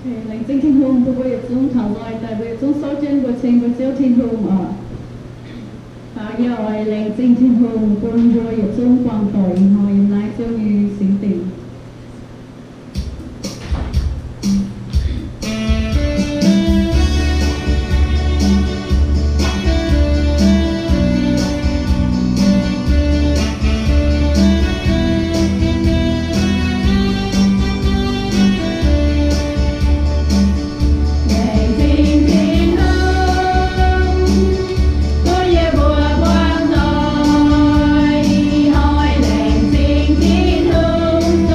Lành tinh thiên hùng tôi bây giờ thảo lại tại bây giờ số trên của trình của siêu thiên hùng ở Phá giờ lành tinh thiên hùng quân rồi ở chung quảng tội hồi lại siêu như xính tình Hãy subscribe cho kênh Ghiền Mì Gõ để không bỏ lỡ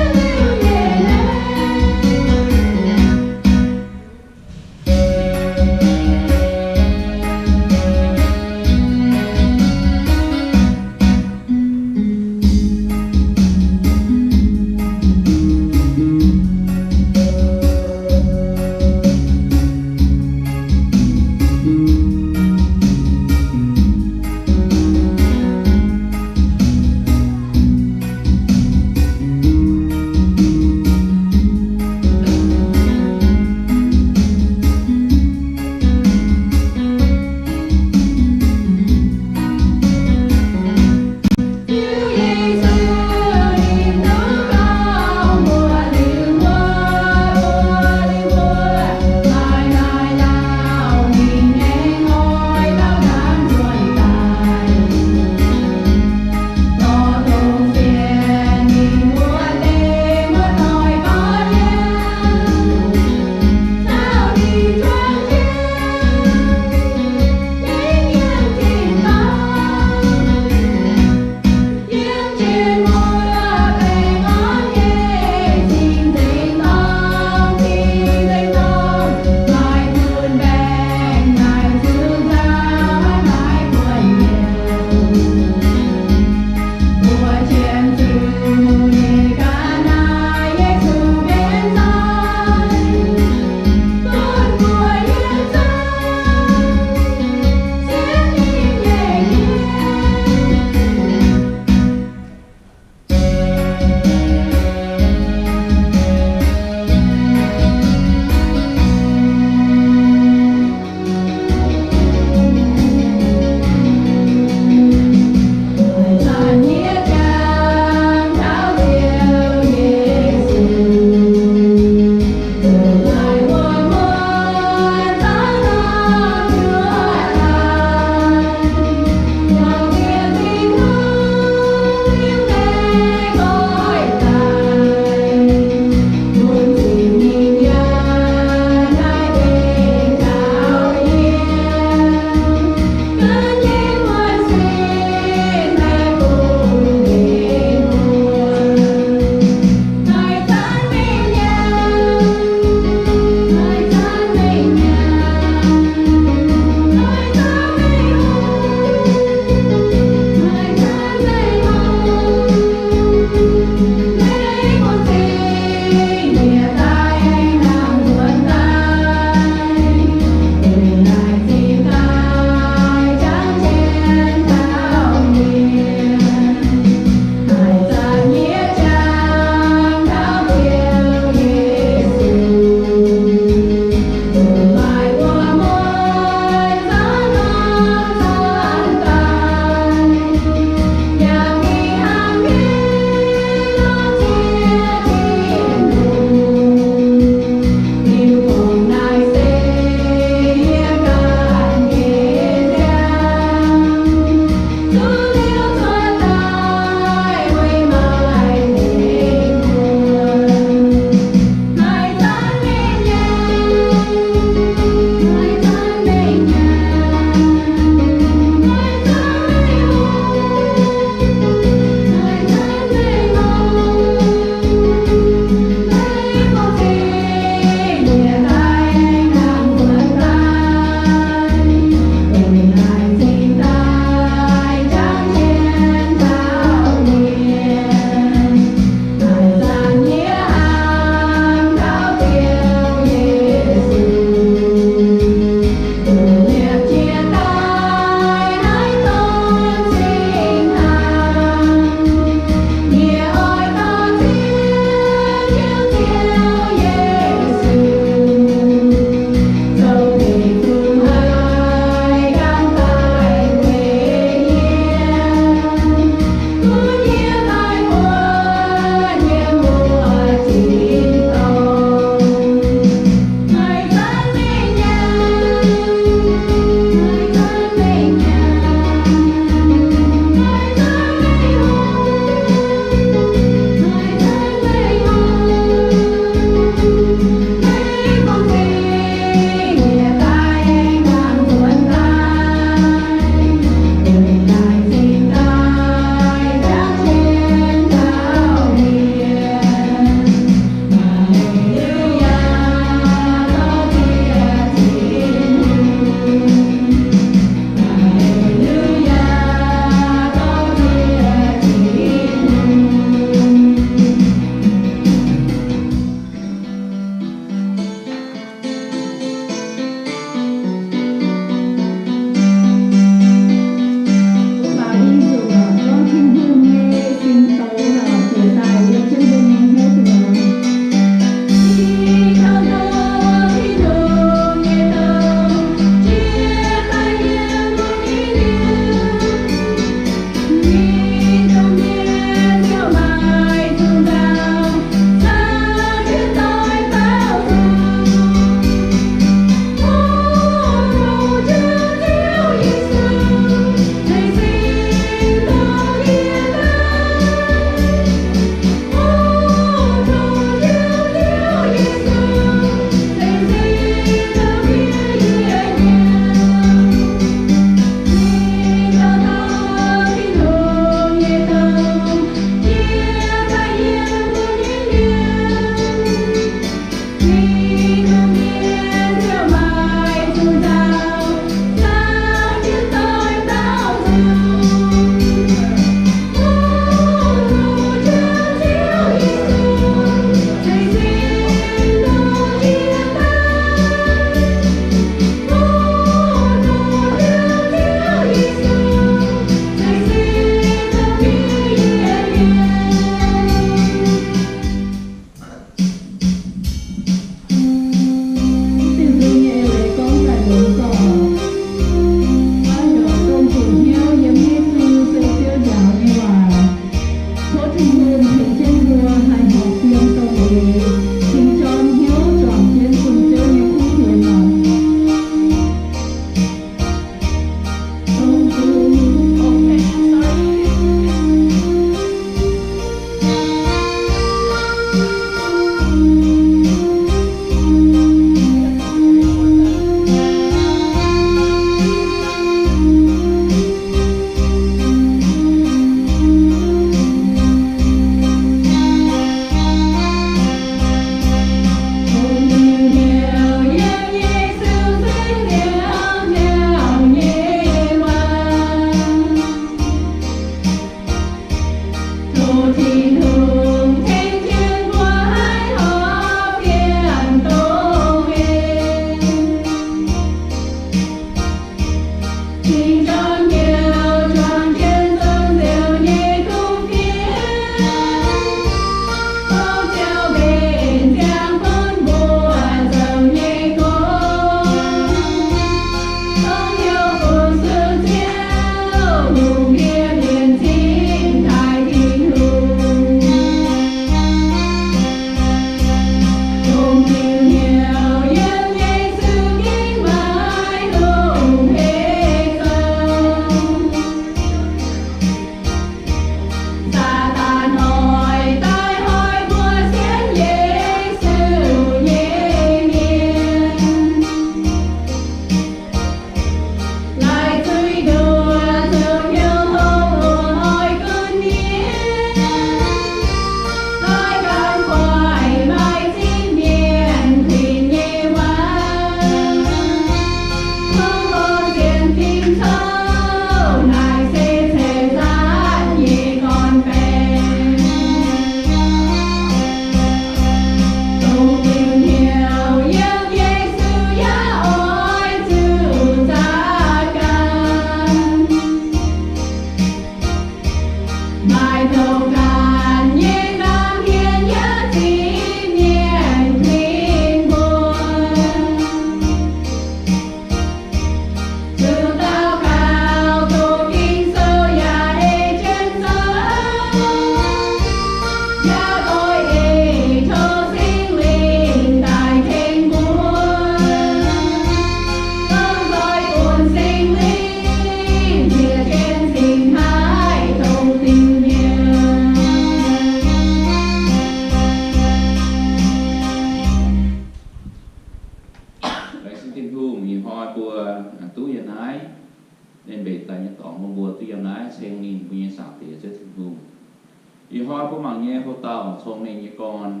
hoa bố mạng nghe hô tàu thông minh như con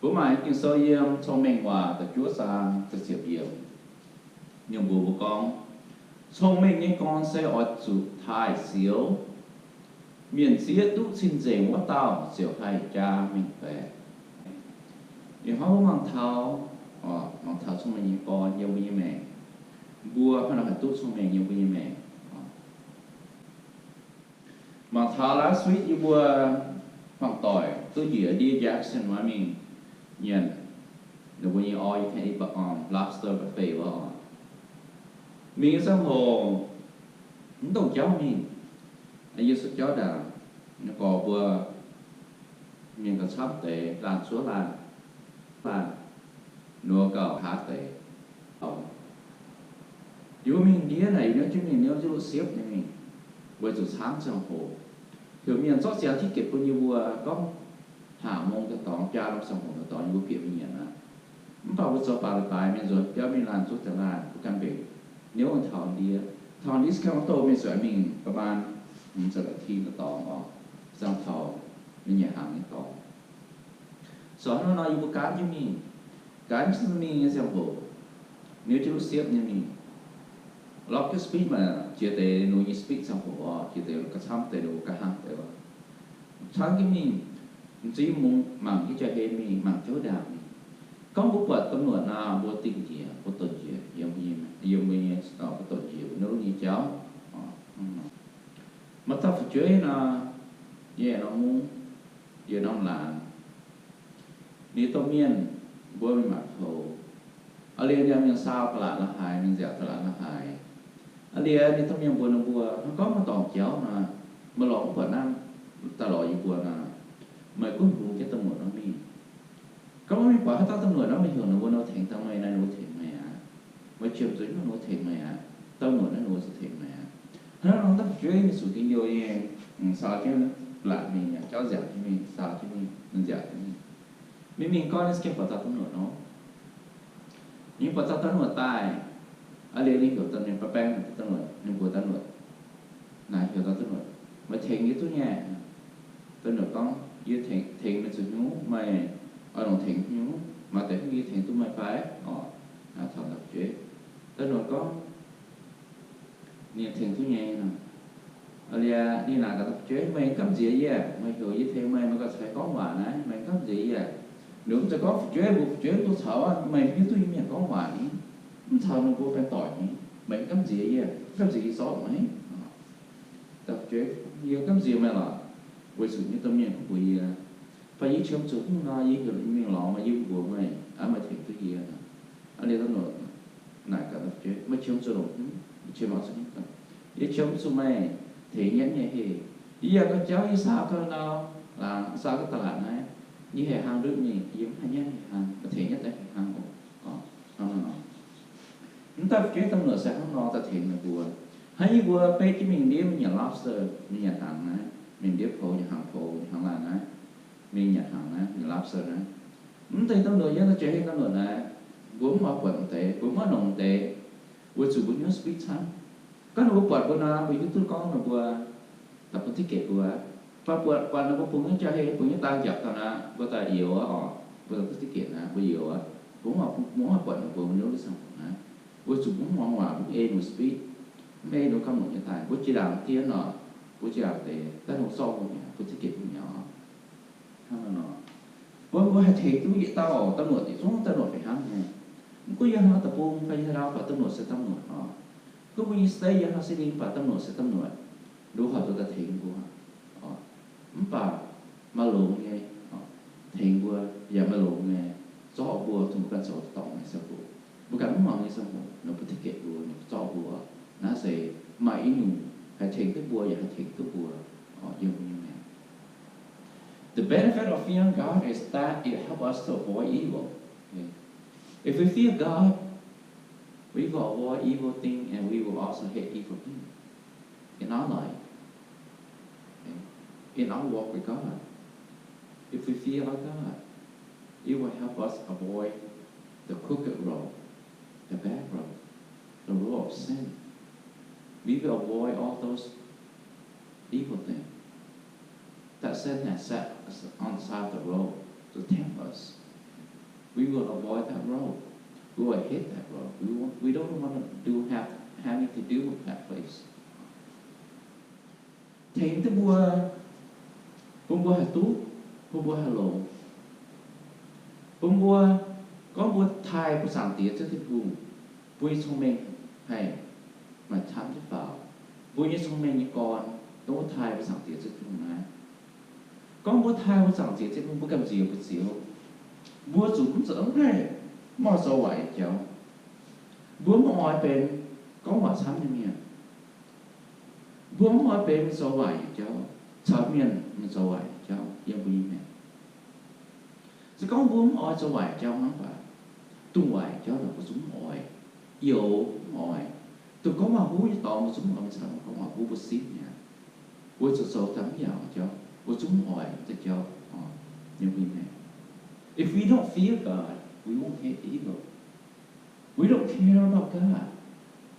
bố mạng kinh sơ yếm thông minh hòa tại chúa sang thực siệp yếu nhưng bố con thông minh như con sẽ ở chủ thai xíu miền xía túc xin dễ quá tàu xíu hai cha mình về thì hoa bố mạng thao thông minh như con yêu như mẹ bùa phải là túc thông minh yêu như mẹ mà thà lá sweet như bùa hoặc tỏi tôi chỉ ở đi Jackson mà mình nhận the when you all you can eat but lobster buffet well mình sang hồ cũng đâu cháu mình ai sức chó đà nó có vừa miền cả sắp tệ làm số là nua cầu há tệ dù mình đĩa này nếu chúng mình nếu chúng xếp như mình với chủ sáng trong hồ thì mình rõ ràng thiết kế bao nhiêu vừa có hạ mông cái tỏng cha trong sông hồ cái tỏng như kiểu như vậy mình bảo với số bài mình rồi kéo mình làm chút là cũng căn biệt nếu mình thằng đĩa cái món tô mình sửa mình các bạn mình sẽ là thi cái tỏng ở trong thầu mình nhà hàng cái tỏng so nó nói như cá như mình cái mình như trong hồ nếu chúng xếp như mình lọc cái speed mà chia tệ nuôi như speed trong hồ chia tệ cái tham tệ đồ cái hàng tệ sáng cái mình chỉ muốn mang cái cho hết mình mang chỗ đào mình có một vật tấm nhuận nào vô tình gì vô tuần gì dùng mình ở cái tuần gì nếu như cháu mà ta phải chơi là về nó muốn về nó làm ní tôm miên vô mình mặc hồ ở liền emยังsaoตลาดละหายมันเสียตลาดละหายอันเดียนี่ต้องยังบัวน้ำบัวมันก็มาตอกเจ้านะมาหลอกกว่านั่งตลอดอยู่บัวนะไม่กุ้งหูแค่ตำรวจน้องมีก็ไม่ปล่อยให้ตำรวจน้องไม่เห็นนะว่าน้องเถียงทำไมนะน้องเถียงไหมอ่ะไม่เชื่อใจว่าน้องเถียงไหมอ่ะตำรวจน้องจะเถียงไหมอ่ะถ้าน้องต้องช่วยมีสุดที่โยเองสาวที่หลักมีเนี่ยเจ้าเสียที่มีสาวที่มีมันเสียที่มีไม่มีก้อนนี่สเก็บปะตาตำรวจเนาะnhững bậc tao tấn luật tài ở đây đi hiểu tấn những bậc bèn tấn luật những bậc tấn luật này hiểu tao tấn luật mà thiền như tôi nhà tấn luật con như thiền là sự nhú mày ở đồng thiền nhú mà tại như thiền tôi mày phải thọ lập chế tấn luật con niệm thiền tôi nhà nè ở đây đi nào cả tập chế mày cấm gì vậy mày hiểu như thiền mày có phải có quả này mày cấm gì vậy nếuจะcó chuyện tôi sợ mày biết tôi mình có quả đi không sợ nó vô phải tỏi nhỉ mày cấm gì vậy cấm gì xót mấy tập chuyện nhiều cấm gì mà là với sự như tâm niệm của bùi phải ý chấm chút nó ý hiểu mình lọ mà yêu của mày mà thiệt tôi gì ở đây nó nổi này cả tập chuyện mới chấm chút rồi chấm vào xuống ý chấm số mày thì nhẫn nhẹ thì giờ có cháu ý sao cơ nào là sao cái tờ lạnh này như hệ hàng nước nhỉ giống hay nhất hàng có thể nhất đấy hàng của nó chúng ta chuyến tâm nửa sáng nó ta thiện là vừa hay vừa bây cái mình đi mình nhà lobster mình nhà hàng này mình đi phố nhà hàng là này mình nhà hàng này nhà lobster này chúng ta tâm nửa nhớ ta chơi tâm nửa này vốn mà quẩn tệ vốn mà nồng tệ vừa sử dụng nhớ speed time có nó quẩn vừa nào vì chúng tôi có là vừa tập một thiết kế vừa và quan nó có phun cho hay phun ta giật tao na với ta yếu á với ta tiết kiệm na với yếu á cũng học muốn học quần của mình nó xong na với chụp muốn ngoan ngoãn với một speed mấy nó không một cái tài với chỉ làm tiếng nọ với chỉ làm để ta không so với tiết kiệm nhỏ không là nọ với thầy tôi nghĩ tao nổi thì xuống tao nổi phải ham nha có giờ nó tập buông phải ra và tao nổi sẽ tao nổi nó có bao nhiêu stay giờ nó sẽ đi và tao nổi sẽ tao nổi đủ hợp tôi ta thiện của bà mà lộn nghe thiền vừa và mà lộn nghe gió vừa thì một cái gió tổng này sao vừa một cái mong này sao vừa nó có thiết kế vừa nó gió vừa nó sẽ mãi nhung hay thiền cái vừa và hay thiền cái vừa dùng như này. The benefit of fearing God is that it helps us to avoid evil. Okay. If we fear God, we will avoid evil things and we will also hate evil things in our life. In our walk with God, if we fear our God, it will help us avoid the crooked road, the bad road, the road of sin. We will avoid all those evil things that sin has set us on the side of the road to tempt us. We will avoid that road. We will hate that road. We don't want to have anything to do with that place. Thiện tới bùa bùa hà tú, bùa hà lộ, bùa có bùa thai của sản tiết cho thiên vùng, bùa thông minh hay mà tham chất vào, bùa như thông minh như con, có bùa thai của sản tiết cho thiên vùng này, có bùa thai của sản tiết cho thiên vùng bùa cầm diều bùa diều, bùa chủ cũng sợ hay, mà sao vậy cháu, bùa mà ngoài bên có quả sắm như miệng, bố mọi bé mình so vải cháu cháu miền mình so vải cháu yêu quý mẹ sẽ có bố mọi so vải cháu nó và tung vải cháu là có súng mọi yêu mọi tôi có mà hú với tao một súng mọi sao có mà hú một xíu nha bố số số thắm giàu cháu bố súng mọi cho cháu yêu quý mẹ. If we don't fear God, we won't hate evil. We don't care about God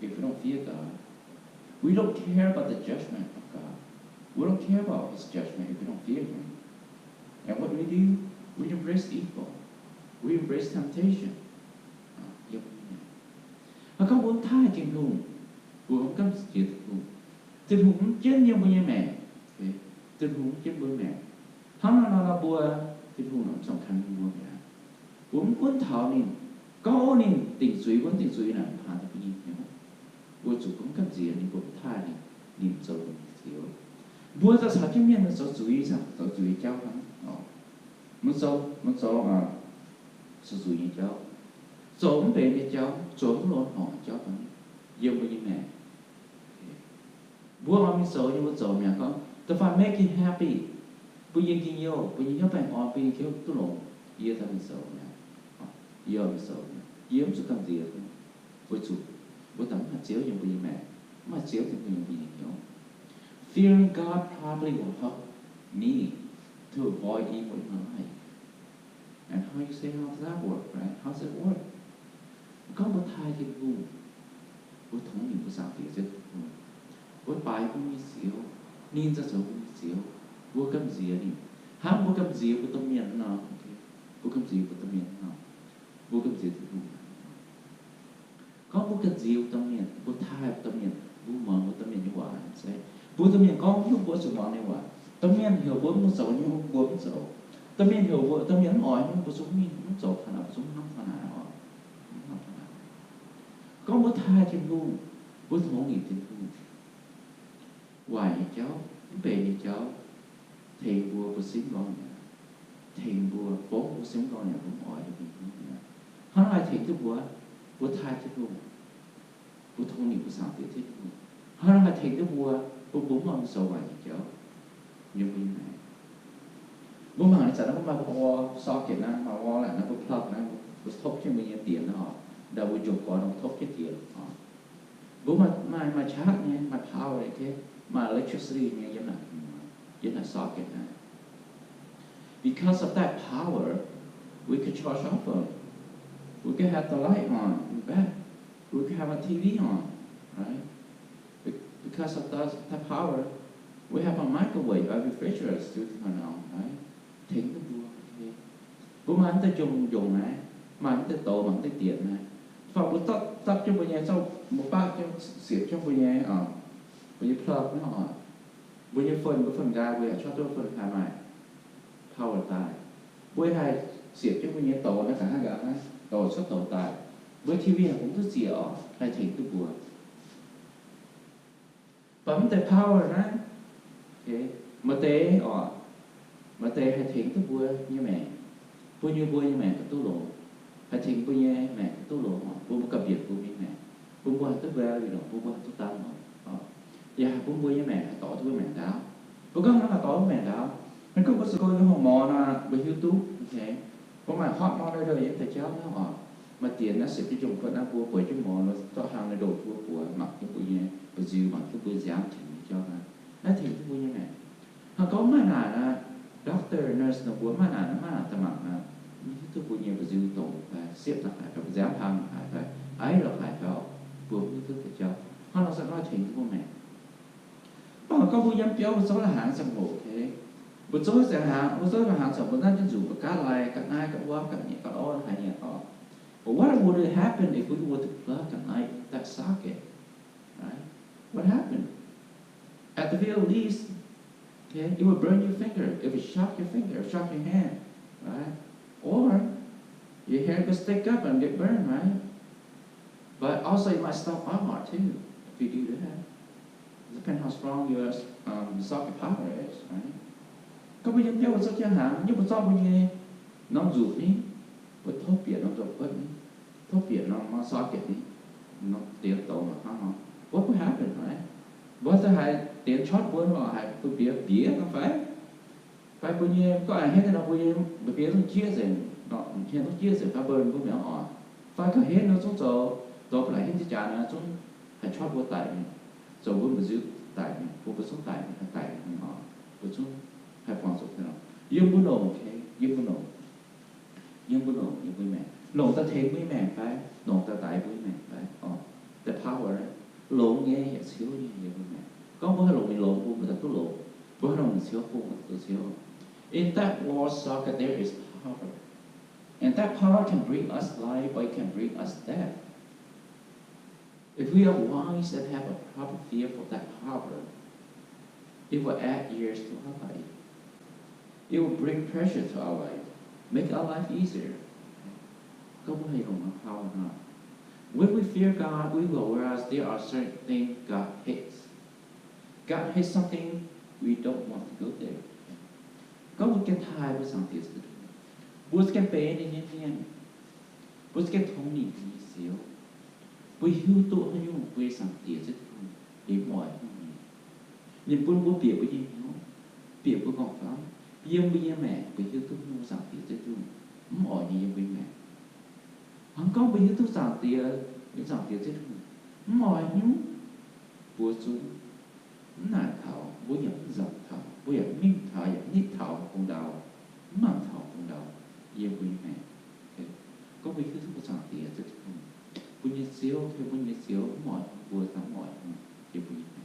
if we don't fear God. We don't care about the judgment of God. We don't care about His judgment if we don't fear Him. And what do? We embrace evil. We embrace temptation. Và có bốn thai trên hùng, bốn cấm chỉ tình hùng chết nhiều bao nhiêu mẹ, tình hùng chết bao mẹ. Hắn là bùa tình hùng nó song khăn bùa mẹ. Bốn cuốn thảo nín, có nín tình suy là phá được bao nhiêu. Bùa chủ cũng cấm gì nín bốn thai nín nín sâu xíu. Bùa ra sao chứ miền nó sâu suy sao, sâu suy cháu hắn. Muốn sâu sâu suy cháu. Trốn về để cháu, trốn luôn hỏi cháu bằng yêu bao nhiêu mẹ. Bố ông mình xấu nhưng bố trốn mẹ con. If I make him happy, bố yên kinh yêu, bố yên nhớ bạn họ, bố yên kêu tôi lộn. Yêu ta mình xấu mẹ. Yêu mình xấu mẹ. Yêu mình làm gì được. Bố chủ, bố tắm hạt chiếu nhưng bố yên mẹ. Mà chiếu thì bố yên bố yên nhớ. Fearing God probably will help me to avoid evil in my life. And how you say, how does that work, right? How does it work? Có một thai thiên hùng, bố thống nhìn bố sáng phía rất hùng, bố bài bố mi xíu, nhìn ra sầu bố mi xíu, bố cầm dìa đi, hãng bố cầm dìa bố tâm miền nào, bố cầm dìa bố tâm miền nào, bố cầm dìa thiên hùng, có bố cầm dìa bố tâm miền, bố thai bố tâm miền, bố mòn bố tâm miền như quả, bố tâm miền có lúc bố sụp mòn như quả, tâm miền hiểu bố muốn sầu như bố muốn sầu, tâm miền hiểu bố tâm miền ỏi nhưng bố sống miền muốn sầu thằng nào sống không thằng nào. Có một thai trên hùng, bố thống nhìn trên hùng. Hoài như cháu, bề như cháu, thầy bùa bố xính con nhà. Thầy bùa bố xính con nhà bố mỏi được mình. Hắn lại thầy bố thai trên hùng. Bố thống nhìn bố sáng tiết trên hùng. Hắn lại thầy bố mong sầu hoài như cháu. Như bên này. Bố mà nó chẳng nó bố socket nó, mà bố lại nó bố plug nó, bố thốc trên mình tiền nó họ. Đã bố chụp có đồng thốc cái tiền. Bố mà charge nha, mà power này thế, mà electricity nha, giống là socket này. Because of that power, we could charge our phone. We could have the light on in the back. We could have a TV on, right? Because of that power, we have a microwave, a refrigerator still turn on, right? Thính cái bố. Bố mà anh ta dùng này, mà anh ta tổ bằng cái tiền này. Và bố tắt cho bố nhà sau một bác cho xếp cho bố nhà plug nó hỏi bố nhà phần gai bố nhà cho tôi phần khai mại power tài bố hai xếp cho bố nhà tổ nó cả hai gã này tổ xuất tổ tài bố TV cũng rất dễ ở hay thỉnh từ bùa bấm tay power này mà tế hay thỉnh từ bùa như mẹ bố như mẹ có tu lộ hay thỉnh bố nhà mẹ có tu lộ bố cập biệt bố mẹ bố tức về vì đó bố tức tâm và bố với mẹ tỏ với mẹ đáo bố có nói là tỏ với mẹ đáo nên có sự coi cái hồ mò là với YouTube thế bố mà hot nó đây rồi thầy cháu nó họ mà tiền nó sẽ cái dùng con bố với cái mò nó cho hàng này đồ của mặc cái bố nhà bố dư bằng cái bố giảm thì cho nó thì bố như mẹ họ có mà là doctor nurse nó bố mà là tầm mặc là cái bố nhà bố dư tổ và xếp là phải giảm hàng phải ấy là phải bố như thứ thầy cháu họ nó sẽ nói chuyện với bố mẹ có bố dám kéo một số là hạng sang bộ thế một số là hạng sang bộ nó dù cả lại cả ai cả quá cả nhẹ cả ôn hay nhẹ có but what would happen if we were to plug that socket right what happened at the very least okay it would burn your finger it would shock your finger shock your hand right or your hair could stick up and get burned right but also it might stop our heart too if you do that. Depends how strong your socket power is, right? Có bây giờ theo một số chẳng hạn, nhưng mà do bây giờ nó rụt đi, với thốt biển nó rụt bớt đi, thốt biển nó socket đi, nó tiền tổ mà không. What will happen, right? What the hell? tiền chót vốn họ hay cứ bía nó phải bao nhiêu có ai hết nó bao nhiêu bía nó chia rồi nó hiện nó chia rồi phải bơn cũng nhỏ họ phải có hết nó xuống rồi lại hết cái trả nó xuống hay chót vốn tại rồi vốn mà giữ tại vốn mà xuống tại họ vốn xuống hay phòng sụp thế nào dương vốn nổ ok dương vốn nổ dương vui mẹ nổ ta thế vui mẹ phải nổ ta tại vui mẹ phải the power lộn nghe vậy xíu như vậy vui mẹ có bữa lộn mình lộn vui người ta cứ lộn bữa nào mình xíu vui người ta xíu in that war socket there is power and that power can bring us life or it can bring us death if we are wise and have a proper fear for that power it will add years to our life it will bring pressure to our life make our life easier. Không hay không how not. When we fear God, we will realize there are certain things God hates. God hates something we don't want to go there. Có một cái thai với sang tiệt sự. Bố cái bé này nhẹ, bố cái thông nhị xíu. Bố hiu tụ hay nhung với sang tiệt sự. Để mọi nhưng bố biểu với gì nó biểu với con pháp. Yêu bây giờ mẹ bây giờ tôi mua sản tiền cho tôi mọi gì với mẹ hắn có bây giờ tôi sản tiền cho tôi mọi những bữa xuống nản thảo bữa nhập dọc thảo bữa nhập minh thảo nhập nít thảo cùng đào mặn thảo cùng đào yêu với mẹ có bây giờ tôi mua sản tiền cho tôi bây giờ xíu mọi bữa sáng mọi yêu với mẹ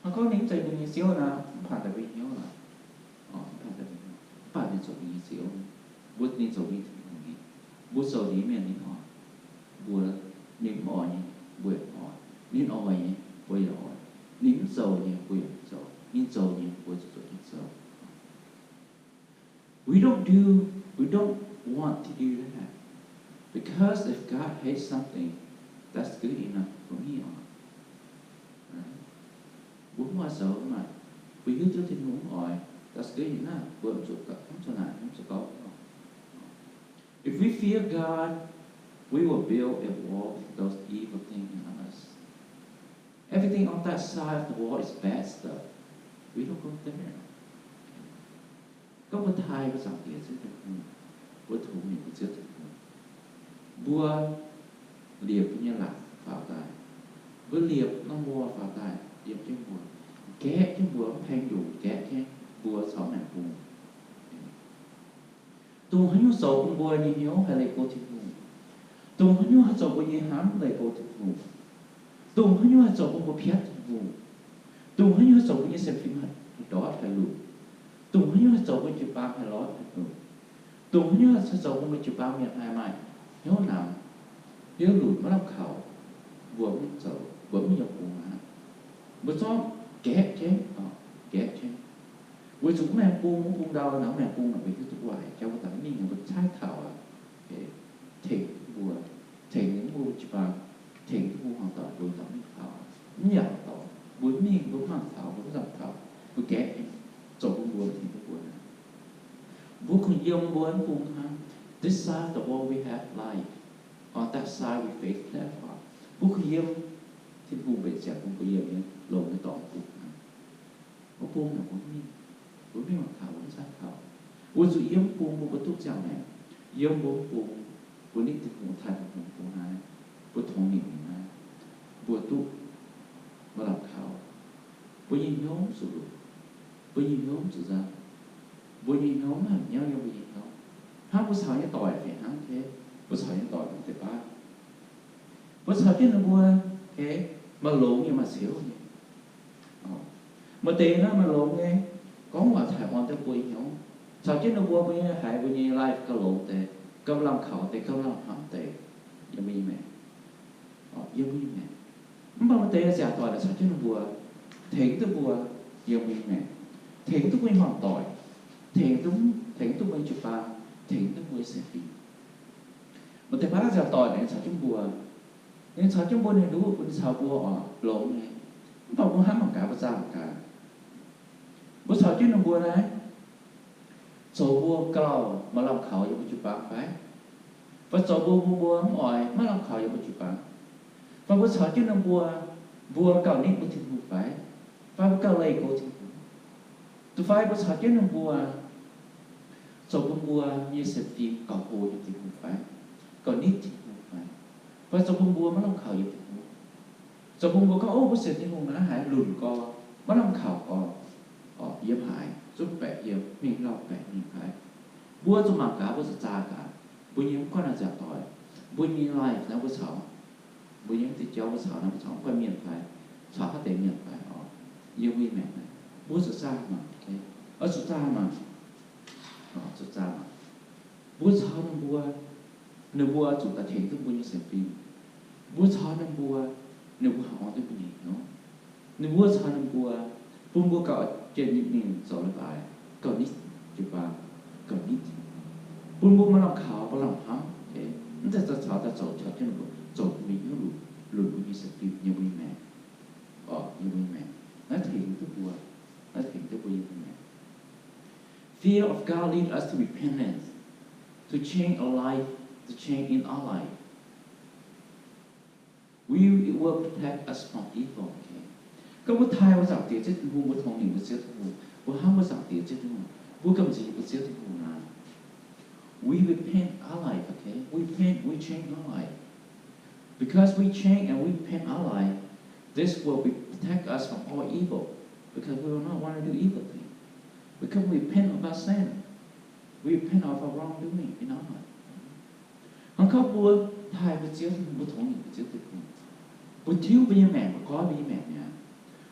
hắn có nhữngใจbây giờ xíu làผ่านแต่bây giờ là bạn nên做一些，不你做一些东西，不做里面你好，不你爱你不爱，你爱你不爱，你做你不做，你做你不做你做。We don't want to do that because if God hates something, that's good enough for me. Muốn hoa sợ mà, vì hiếu trước thì muốn hỏi. That's good enough. If we fear God, we will build a wall with those evil things in us. Everything on that side of the wall is bad stuff. We don't go there. Có một thai có sản tiền chứ không? Bữa thủ mình cũng chưa được. Bữa liệp như là pháo tài. Bữa liệp nó mua pháo tài, liệp chứ bùa. Kẻ chứ bùa thanh đủ kẻ chứ. Bùa sáu mẹ bùa tùng hắn nhu sầu cũng bùa như hiếu hay lấy cô thị bùa tùng hắn nhu hát sầu cũng như hám lấy cô thị bùa tùng hắn nhu hát sầu cũng bùa phiết bùa tùng hắn nhu hát sầu cũng như xem phim hạt đó phải lụt tùng hắn nhu hát sầu cũng chụp bao hay lót phải lụt tùng hắn nhu hát sầu cũng chụp bao miệng hai mai hiếu nào hiếu lụt nó làm khẩu bùa mới sầu bùa mới nhập bùa mà bùa cho kẻ chế với chúng mẹ buông đau não mẹ buông là vì cái tuổi cho cái tấm mình là một trái thảo thỉnh bùa thỉnh những bùa chụp vào thỉnh cái bùa hoàn toàn bùa tấm thảo nhặt thảo bùa mình bùa hoàn thảo bùa dập thảo bùa kẻ cho bùa thỉnh cái bùa này bùa còn yêu bùa buông ha this side of the wall we have life on that side we face death bùa còn yêu thì bùa bị chặt bùa còn yêu nhé lồng cái tỏng bùa buông là bùa mình bố biết mặc thảo bố sát thảo bố dù yếm buông bố tốt chào này yếm bố buông bố nít thì bố thay bố hai bố thông minh hai bố tụ bố làm thảo bố nhìn nhóm sử dụng bố nhìn nhóm sử ra bố nhìn nhóm hẳn nhau nhau bố nhìn nhóm hát bố sao như tỏi phải hát thế bố sao như tỏi cũng thể bác bố sao chứ nó bố thế mà lộn như mà xíu nhỉ mà tiền nó mà lộn nghe có mà thải hoàn tới quỳ nhau sao chứ nó qua bây giờ hại bây giờ life có lộ tệ có làm khẩu tệ có làm hỏng tệ giống như mẹ giống như mẹ mà tệ giả tội là sao chứ nó vừa thiện tới vừa giống như mẹ thiện tới quên hoàn tội thiện tới quên chụp ba thiện tới quên sẽ phí mà tệ phá giả tội này sao chúng vừa nên sao chúng vừa này đúng cũng sao vừa lộ này mà vừa hát bằng cả và ra bằng cả bữa sau chứ nó bùa này số bùa cầu mà làm khẩu giống chụp bạc phải và số bùa mỏi mà làm khẩu giống chụp bạc và bữa sau chứ nó bùa cầu nít bữa thì bùa phải phải bữa cao lây cô thì tụi phải bữa sao chứ nó bùa cho bữa bùa như sẽ phim cọ hồ như thì cũng phải còn nít thì cũng phải và cho bữa bùa mới làm khẩu như thì cũng cho bữa bùa có ô bữa sẽ thì cũng là hại lùn co mới làm khẩu co yếm hại giúp bẻ yếm mình lọc bẻ mình phải bùa cho mặc cả bữa sẽ cha cả bữa nhiễm con là giả tỏi bữa nhiễm lại nó bữa sáu bữa nhiễm thì cháu bữa sáu nó bữa sáu quay miệng phải sáu phát tế miệng phải yêu vi mẹ này bố sửa ra mà ở sửa ra mà sửa ra mà bố sao nó bùa nếu bùa chúng ta thấy cái bùa như xem phim bố sao nó bùa nếu bùa họ tới bùa nó nếu bùa sao nó bùa cọ trên những nền rồi là bài cọ nít chụp vào cọ nít bùa mà làm khảo mà làm hám thế nóจะsao ta trộn cho nó trộn mình nó lùi bùa như xem phim như vi mẹ như vi mẹ nó thiện tới bùa nó thiện tới bùa như mẹ. Fear of God leads us to repentance, to change our life, to change in our life. It will protect us from evil. Okay. ก็ว่าไทยว่าสักเดียจะหูว่าทองหนึ่งว่าเสียทุกหูว่าห้ามว่าสักเดียจะหูว่ากำจีว่าเสียทุกหูนะ We repent our life, okay? We change our life. Because we change and we repent our life, this will protect us from all evil. Because we will not want to do evil things. Because we repent of our sin. We repent of our wrongdoing in our life. ของเขาบัวไทยบัวเจียวบัวทองหนึ่งบัวเจียวติดหูบัวทิ้วบัวยังแม่บัวก้อยบัวยังแม่เนี่ย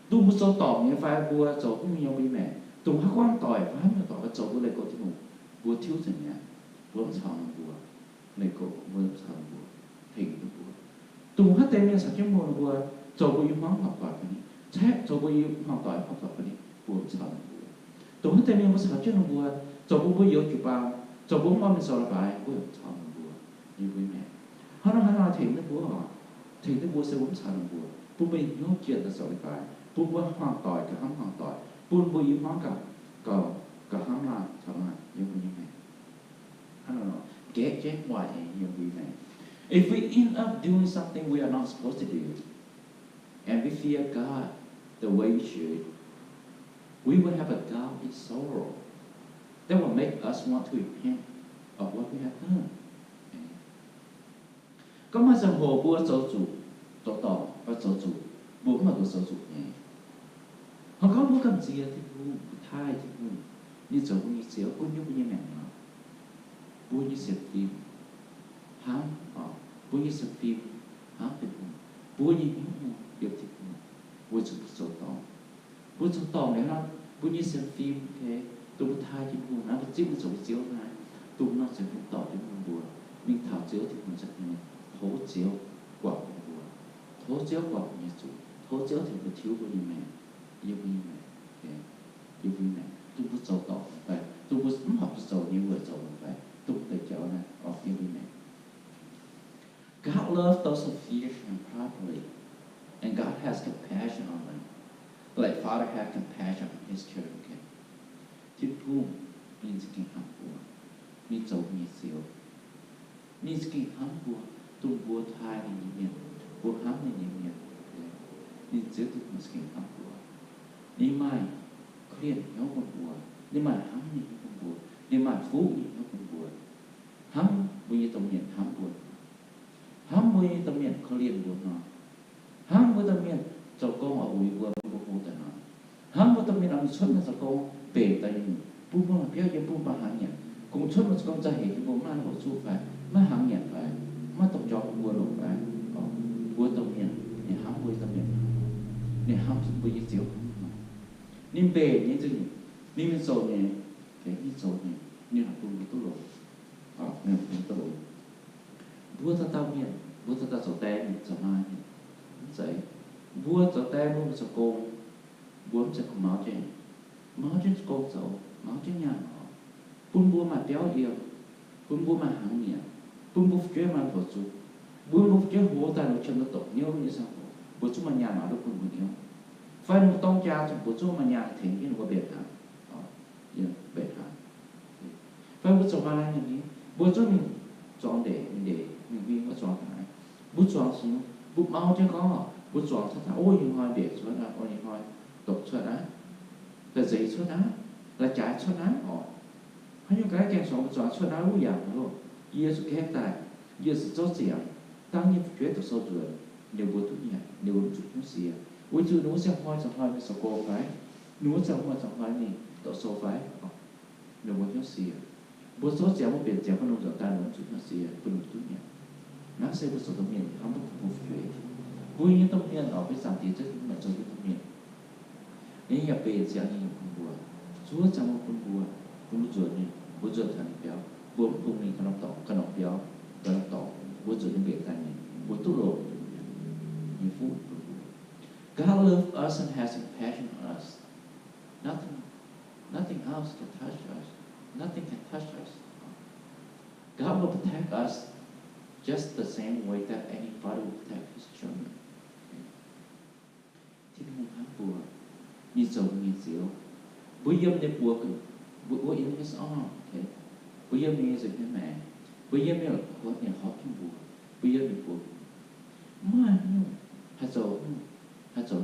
ดูบัวโซตอบเนี่ยไฟบัวโจก็มียองบัวแม่ตรงฮักว่างต่อยฟ้าไม่ต่อยโจก็เลยโกที่หูบัวทิ้วสิ่งเนี่ยบัวชาวบัวเลยโกบัวชาวบัวเพ่งบัวตรงฮักเต็มเนี่ยสักชั่วโมงบัวโจบัวยุ่งห้องหอบต่อยคนนี้แช่โจบัวยุ่งห้องต่อยคนนี้บัวชาวบัวตรงฮักเต็มเนี่ยบัวสักชั่วโมงบัวโจบัวเยอะจุบาวโจบัวมอมเป็นโซลาบายบัวชาวบัวnhư quý mẹ họ nói thiện tới bố họ thiện tới bố sẽ uống sao làm bố bố bị nhốt chuyện là sợ phải bố hoàn tội cả hắn hoàn tội bố yếu hóa cả hắn là sao là như quý mẹ hắn nói get why như quý mẹ if we end up doing something we are not supposed to do and we fear God the way we should we will have a godly sorrow that will make us want to repent of what we have done. Có mà rằng hồ bùa sầu chủ tổ tỏ và sầu chủ bùa mà tổ sầu chủ nhé họ có bùa cầm gì thì bùa thai thì bùa như sầu như xéo cũng như mẹ nó bùa như xem phim hám bùa như xem phim hám thì bùa như những điều thì bùa bùa sầu tỏ này nó bùa như xem phim thế tụi thai thì bùa nó chỉ một sầu xéo này tụi nó sẽ không tỏ thì bùa mình thảo xéo thì mình sẽ như thố chiếu quả của thố chiếu quả của Giêsu thố chiếu thì phải thiếu của mẹ yêu quý mẹ yêu quý mẹ tôi muốn giàu tỏ phải tôi muốn học giàu như vừa giàu phải tôi phải cháu này yêu quý mẹ God loves those who fear Him properly and God has compassion on them like Father has compassion on His children. Thiên父nên sự kinh hạnh của nên giàu như xíu nên sự kinh hạnh của tung bùa thai này nhiều bùa hám này nhiều nên giữ được một sự hám bùa nên mai khuyên nhau con bùa nên mai hám này con bùa nên mai phú nhau con bùa hám bùa như tâm niệm hám bùa hám bùa như tâm niệm khuyên bùa nó hám bùa tâm niệm cho con ở uy bùa bùa bùa tại nó hám bùa tâm niệm ông xuất là cho con bể tại bùa bùa là béo như bùa bà hàng nhỉ cũng xuất là con ra hệ cái bùa mà nó su phải mà hàng nhỉ phải mà tổng cho bùa lục phải bùa tổng niệm để hám bùa tâm niệm để hám bùa như xíu nên về như thế này nên mình sầu này cái như sầu này như là bùa tu lục nên bùa tu lục bùa ta tao miệng bùa ta sầu té mình sầu mai vậy bùa sầu té bùa sầu cô bùa sẽ có máu trên cô sầu máu trên nhà nó bùa mà đéo yêu bùa mà hàng miệng bùa chơi mà thổ chú bùa chơi hồ ta nó chân nó tổn nhau như sao bùa chú mà nhà nó đâu bùa nhau phải một tông cha trong bùa chú mà nhà thì cái nó có biệt hả biệt hả phải bùa chú mà như thế bùa chú mình chọn để mình viên có chọn cái bùa chọn xíu bùa máu chứ có bùa chọn sao ôi những hoa để cho nó ôi những hoa độc xuất là dậy xuất á là trái xuất á họ hay những cái kèm sống cho xuất á lúc dạng luôn Giêsu khép tại Giêsu chốt gì tăng như chuyện từ sâu rồi nếu bố tu nhẹ nếu bố chút nó xìa ôi chú nó sẽ hỏi với sầu cô phải nó sẽ hỏi này tổ sâu phải nếu bố nó xìa bố số chéo một biển chéo con nông dân ta nó chút nó xìa bố tu nhẹ nó sẽ bố số tâm niệm không có một chuyện vui như tâm niệm ở với sản tiền chất mà cho cái tâm niệm nên nhập về sẽ như con bùa chúa trong một con bùa con bố ruột thành béo bố cùng mình con nọc béo con nọc tỏ bố ruột những việc thành bố tu lộ như phú God loves us and has compassion on us. Nothing else can touch us. Nothing can touch us. God will protect us just the same way that any father will protect his children. Thiên hùng hám bùa, như dầu như diệu. Bố dâm để bùa cực, bố in his arm. Bố dâm như dịch như mẹ. Bố dâm như là khó nhà khó kim bùa. Bố dâm như bùa. Mà hạt dầu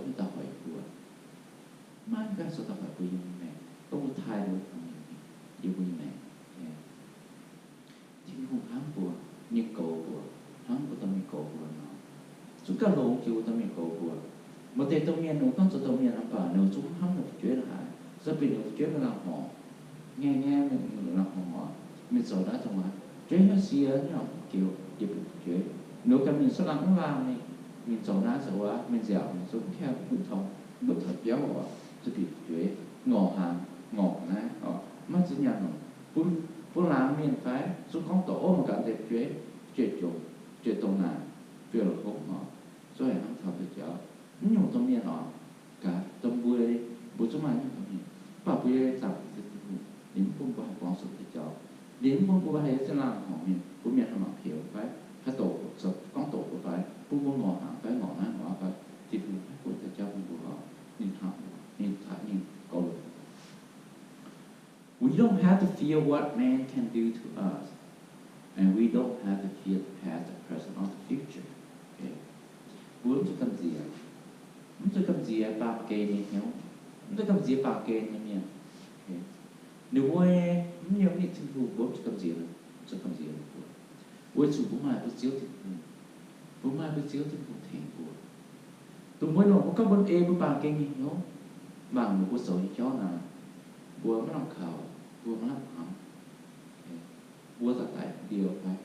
như ta hỏi bùa. Mà cái số ta hỏi bố dâm như mẹ. Có một thai đối với mình. Yêu bố như mẹ. Thiên hùng hám bùa, như cầu bùa. Hám bùa ta mình cầu bùa nó. Chúng ta lộn kêu ta mình cầu bùa. Một tên tông miền nó con số tông miền làm bà nếu chúng hâm một chuyện là rất bị một chuyện là họ nghe mình làm họ mình sau đó trong đó chuyện nó xia nó kiểu dịp chuyện nếu cái mình số lắng nó làm này mình sau đó sau đó mình dẻo mình xuống theo bút thật giáo họ rất bị chuyện ngỏ hàng ngỏ ná họ mất sự nhận nó bút làm mình phải xuống con tổ mà cảm thấy chuyện tổ nào chuyện là không họ rồi hắn thảo được giáo nhưng mà tâm niệm họ cả tâm vui đây bố chúng ta như thế và vui đây tập đến phong qua học sự để cho đến phong qua hay sẽ làm họ mình cũng nhận là hiểu phải phải tổ sự con tổ của phải phong qua ngõ hàng phải ngõ hàng ngõ phải thì phụ của thầy cho phong của họ nhìn học nhìn thả nhìn cầu we don't have to fear what man can do to us and we don't have to fear the past, the present, or the future. Okay. Bố chúng ta gì à? Chúng ta gì à? Ba kê này nhau. Chúng ta gì ba kê này nha. Nếu bố nhiều cái chính phủ bố chúng ta gì là chúng ta gì là bố chủ bố mai bố chiếu chính phủ bố mai bố chiếu chính phủ thành bố tụi bố nó có vấn đề bố ba kê này nhau bằng một bố sổ như chó là bố mới làm khảo bố mới làm hỏng bố thật tại điều phải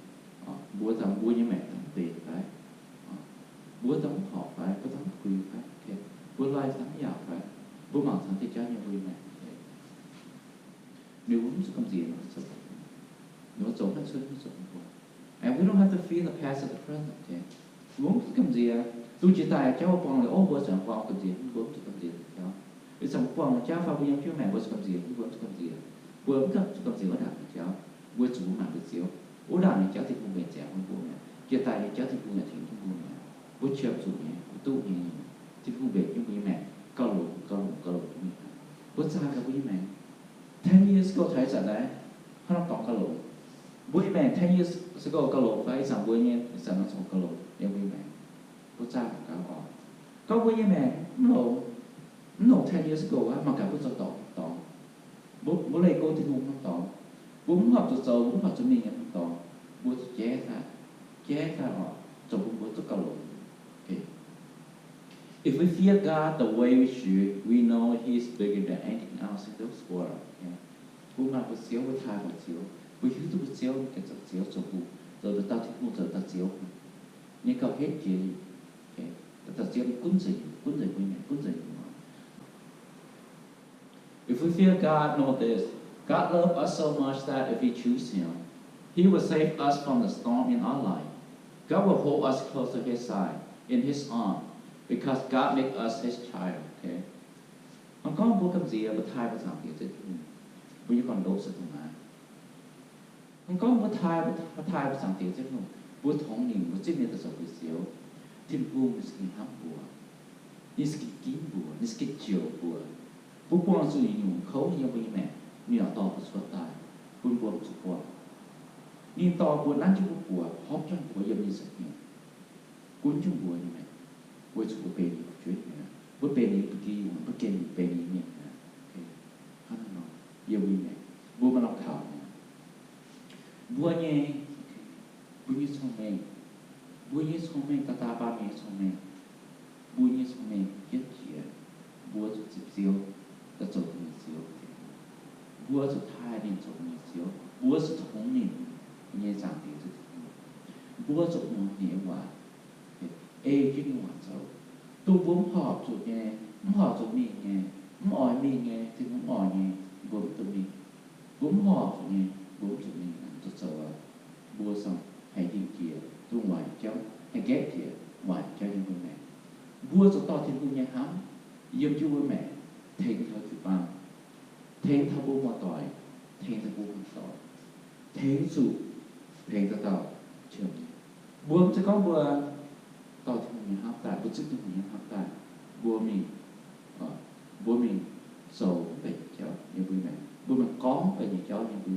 bố thằng bố như mẹ thằng tiền phải bố tấm họ phải bố tấm quy phải bố lai tấm giàu phải bố mong thằng thì cho như vui mẹ nếu bố sẽ không gì nó sẽ nó giống nó sẽ bố and we don't have to feel the past or the present okay bố sẽ không gì tôi chỉ tài cháu con là ô bố sẽ con không gì bố sẽ không gì đó vì sao con cháu pha bố như mẹ bố sẽ không gì bố sẽ không gì bố sẽ không gì có đạt được cháu bố chủ mà được xíu bố đạt thì cháu thì không về trẻ con bố mẹ chỉ tài thì cháu thì không là thành bố mẹ bố chịu chủ nhé bố tu nhé thì không về như bố mẹ câu lục bố xa cả bố mẹ 10 years ago thấy rằng đấy họ nó tỏ câu lục bố mẹ 10 years ago câu lục phải sang bố nhé sang nó xong câu lục em bố mẹ bố xa cả cả họ có bố mẹ nó 10 years ago mà cả bố cho tỏ bố lấy cô thì không tỏ bố học cho sâu bố học cho mình em tỏ bố chế ra họ cho bố cho câu lục. If we fear God the way we should, we know He is bigger than anything else in this world. Bố mà bố xíu với thai bố xíu, bố hiếu tôi bố xíu cái giật xíu cho bố, rồi tao thích mua giờ tao xíu, nhưng câu hết gì, tao xíu cún gì với mẹ cún gì. If we fear God, know this: God loves us so much that if we choose Him, He will save us from the storm in our life. God will hold us close to His side, in His arm. Because God make us His child, okay? Không có bố cầm gì ở bố thai bố thằng kia chứ, bố như còn đổ sự thằng nào? Không có bố thai bố thằng kia chứ không? Bố thống nhìn bố chết nên ta sợ bố xíu, thiên bố mình sẽ hấp bùa, như sẽ kín bùa, như sẽ chiều bùa, bố quang sự nhung khấu như bố như mẹ, như là to bố xuất tài, bố bố bố xuất quang, như to bố lăn chung bố hấp trong bố dâm như sạch nhung, cuốn chung bố như mẹ. Bố chủ bố bê đi một chuyện nữa bố bê đi một kỳ bố kê đi bê đi miệng nữa 聪明，不你聪明一节，我就接受的做你少，我就太你做你少，我是聪明，你长得就我就唔你话，cái话就，都唔學做嘅，唔學做咩嘅，唔愛咩嘅，即唔愛嘅，唔做咩，唔學做嘅，唔做咩，就做啊，我想係點嘅，都壞咗，係幾嘅，壞咗những cái này. Vua cho to thiên vua nhà hám, yêu chú với mẹ, thêm theo chủ ban, thêm theo bố mò tỏi, thêm theo bố mò tỏi, thêm chủ, thêm theo tàu, trường. Vua sẽ có vua to thiên nhà hám tại, vua chức thiên nhà hám tại, vua mình sầu về cháu như vui mẹ, vua mình có về nhà cháu như vui